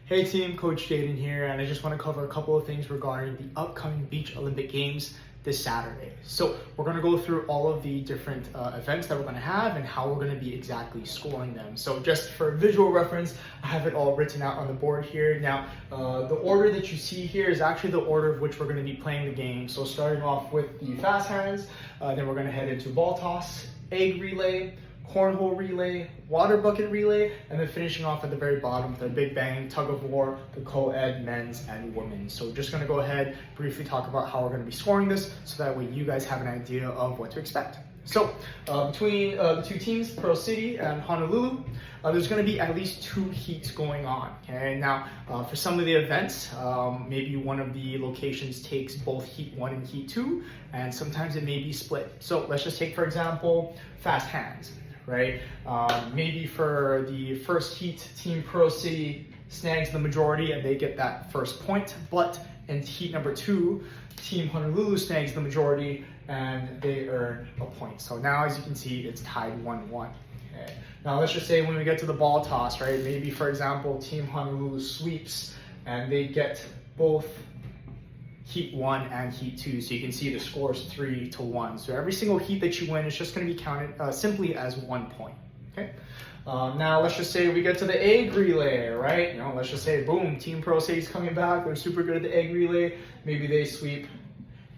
Hey team, Coach Jaden here, and I just want to cover a couple of things regarding the upcoming Beach Olympic Games this Saturday. So we're going to go through all of the different events that we're going to have and how we're going to be exactly scoring them. So just for visual reference, I have it all written out on the board here. Now, the order that you see here is actually the order of which we're going to be playing the game. So starting off with the fast hands, then we're going to head into ball toss, egg relay, cornhole relay, water bucket relay, and then finishing off at the very bottom with our big bang tug of war, the co-ed men's and women's. So we're just going to go ahead, briefly talk about how we're going to be scoring this so that way you guys have an idea of what to expect. So between the two teams, Pearl City and Honolulu, there's going to be at least 2 heats going on. Okay, now for some of the events, maybe one of the locations takes both heat 1 and heat 2, and sometimes it may be split. So let's just take, for example, fast hands. Right? Maybe for the first heat, Team Pearl City snags the majority and they get that first point, but in heat number 2, Team Honolulu snags the majority and they earn a point. So now, as you can see, it's tied 1-1. Okay. Now let's just say when we get to the ball toss, right? Maybe, for example, Team Honolulu sweeps and they get both heat 1 and heat 2, so you can see the score is 3-1. So every single heat that you win is just going to be counted simply as 1 point. Okay. Now let's just say we get to the egg relay, right? You know, let's just say boom, Team Pro City's coming back. They're super good at the egg relay. Maybe they sweep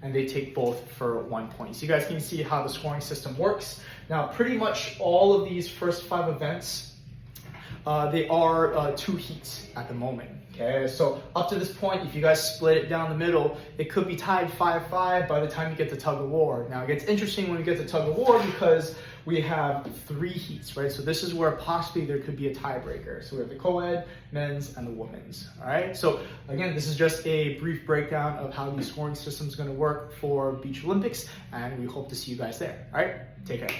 and they take both for 1 point. So you guys can see how the scoring system works. Now, pretty much all of these first 5 events, they are 2 heats at the moment. Okay, so up to this point, if you guys split it down the middle, it could be tied 5-5 by the time you get to tug of war. Now it gets interesting when we get to tug of war because we have 3 heats, right? So this is where possibly there could be a tiebreaker. So we have the co-ed, men's, and the women's. All right. So again, this is just a brief breakdown of how the scoring system is going to work for Beach Olympics, and we hope to see you guys there. All right. Take care.